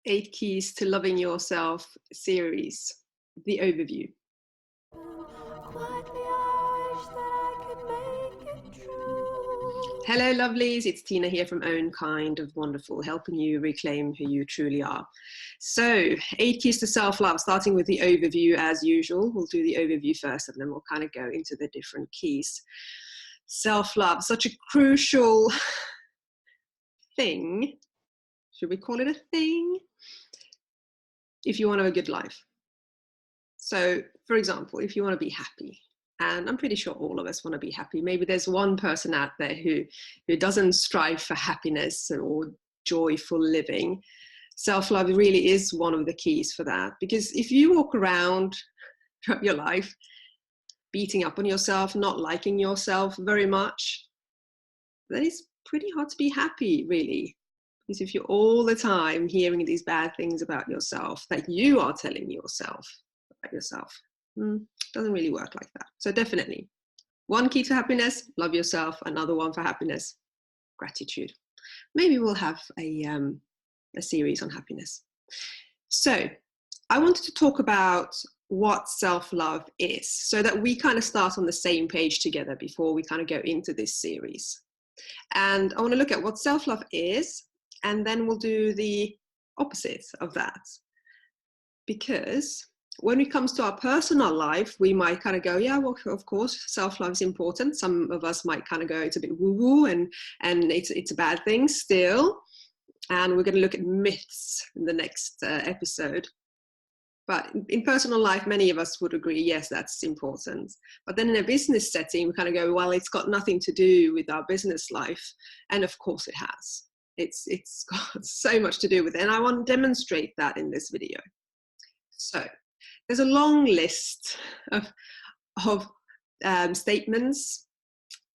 8 Keys to Loving Yourself series, the overview. Hello lovelies, it's Tiina here from Own Kind of Wonderful, helping you reclaim who you truly are. So 8 Keys to Self-Love, starting with the overview as usual. We'll do the overview first and then we'll kind of go into the different keys. Self-love, such a crucial thing. Should we call it a thing? If you want to have a good life. So, for example, if you want to be happy, and I'm pretty sure all of us want to be happy. Maybe there's one person out there who doesn't strive for happiness or joyful living. Self-love really is one of the keys for that. Because if you walk around throughout your life beating up on yourself, not liking yourself very much, then it's pretty hard to be happy, really. Because if you're all the time hearing these bad things about yourself that you are telling yourself about yourself, doesn't really work like that. So definitely, one key to happiness, love yourself. Another one for happiness, gratitude. Maybe we'll have a series on happiness. So I wanted to talk about what self-love is so that we kind of start on the same page together before we kind of go into this series. And I want to look at what self-love is, and then we'll do the opposite of that. Because when it comes to our personal life, we might kind of go, yeah, well, of course, self-love is important. Some of us might kind of go, it's a bit woo-woo and it's a bad thing still. And we're going to look at myths in the next episode. But in personal life, many of us would agree, yes, that's important. But then in a business setting, we kind of go, well, it's got nothing to do with our business life. And of course it has. It's got so much to do with it. And I want to demonstrate that in this video. So there's a long list of statements,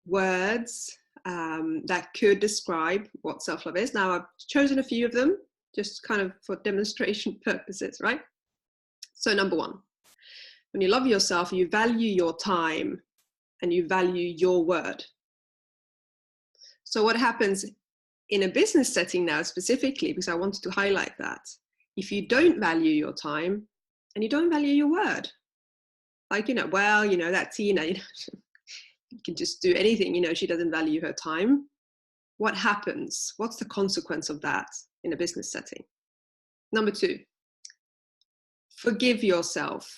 words that could describe what self-love is. Now I've chosen a few of them just kind of for demonstration purposes, right? So number one, when you love yourself, you value your time and you value your word. So what happens in a business setting now specifically, because I wanted to highlight that, if you don't value your time and you don't value your word, like, well, that Tiina, you can just do anything, she doesn't value her time. What happens? What's the consequence of that in a business setting? Number two, forgive yourself.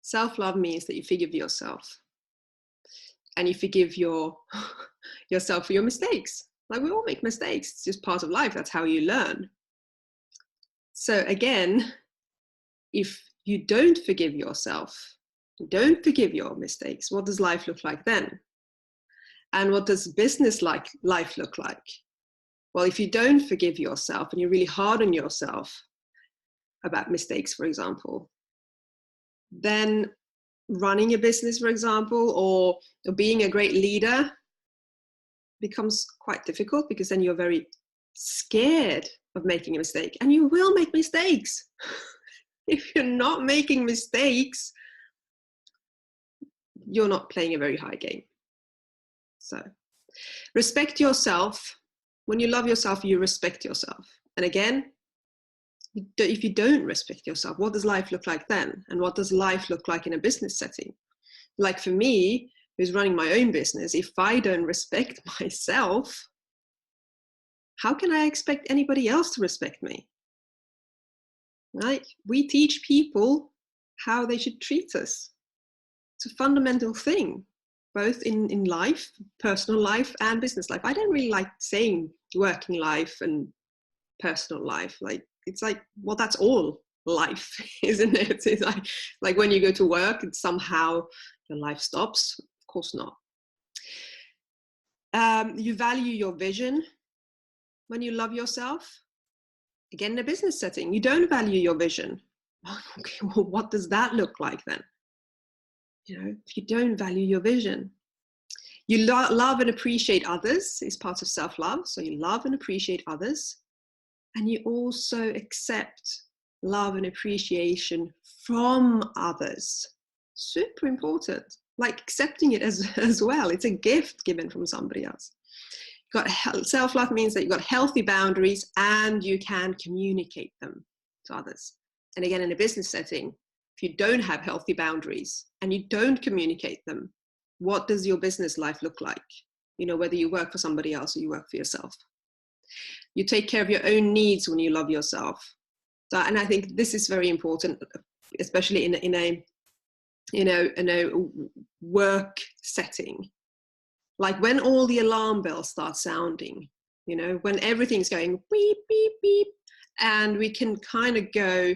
Self-love means that you forgive yourself and you forgive yourself for your mistakes. Like, we all make mistakes. It's just part of life. That's how you learn. So again, if you don't forgive yourself, don't forgive your mistakes, what does life look like then? And what does business life look like? Well, if you don't forgive yourself and you're really hard on yourself about mistakes, for example, then running a business, for example, or being a great leader becomes quite difficult, because then you're very scared of making a mistake, and you will make mistakes. If you're not making mistakes, you're not playing a very high game. So respect yourself. When you love yourself, you respect yourself. And again, if you don't respect yourself, what does life look like then? And what does life look like in a business setting? Like for me, who's running my own business, if I don't respect myself, how can I expect anybody else to respect me? Right? We teach people how they should treat us. It's a fundamental thing, both in life, personal life and business life. I don't really like saying working life and personal life. It's like, well, that's all life, isn't it? It's like when you go to work and somehow your life stops. Of course not. You value your vision when you love yourself. Again, in a business setting, you don't value your vision. Okay, well, what does that look like then? If you don't value your vision. You love and appreciate others is part of self-love. So you love and appreciate others. And you also accept love and appreciation from others. Super important. Like accepting it as well. It's a gift given from somebody else. Self-love means that you've got healthy boundaries and you can communicate them to others. And again, in a business setting, if you don't have healthy boundaries and you don't communicate them, what does your business life look like? You know, whether you work for somebody else or you work for yourself. You take care of your own needs when you love yourself. So, and I think this is very important, especially in a work setting. Like when all the alarm bells start sounding, you know, when everything's going beep, beep, beep, and we can kind of go,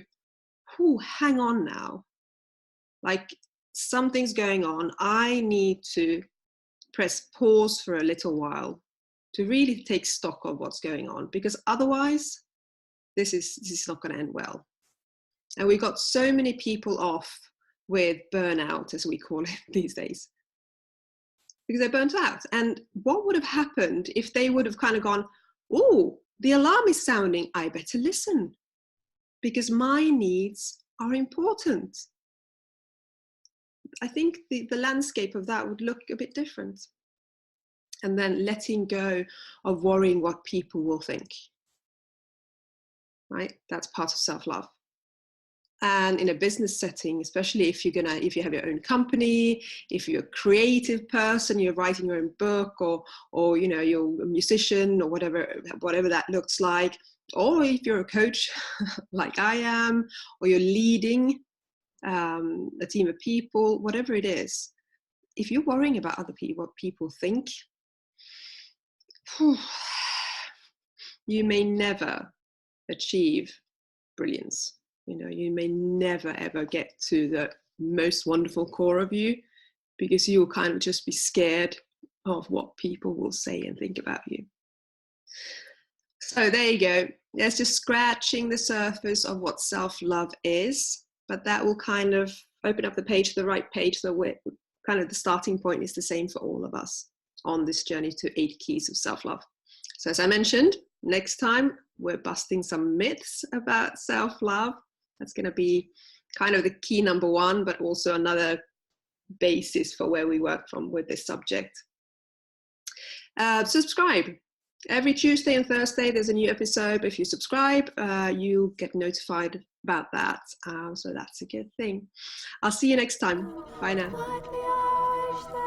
hang on now. Like something's going on. I need to press pause for a little while to really take stock of what's going on, because otherwise this is not going to end well. And we got so many people off with burnout, as we call it these days, because they're burnt out. And what would have happened if they would have kind of gone, oh, the alarm is sounding, I better listen, because my needs are important. I think the landscape of that would look a bit different. And then letting go of worrying what people will think, right? That's part of self-love. And in a business setting, especially if you have your own company, if you're a creative person, you're writing your own book, or you know, you're a musician, or whatever that looks like, or if you're a coach like I am, or you're leading a team of people, whatever it is, if you're worrying about other people, what people think, you may never achieve brilliance. You know, you may never ever get to the most wonderful core of you, because you'll kind of just be scared of what people will say and think about you. So there you go. That's just scratching the surface of what self-love is, but that will kind of open up the page, the right page, so we're kind of the starting point is the same for all of us on this journey to 8 keys of self-love. So as I mentioned, next time we're busting some myths about self-love. That's going to be kind of the key number 1, but also another basis for where we work from with this subject. Subscribe. Every Tuesday and Thursday there's a new episode. If you subscribe, you'll get notified about that. So that's a good thing. I'll see you next time. Bye now.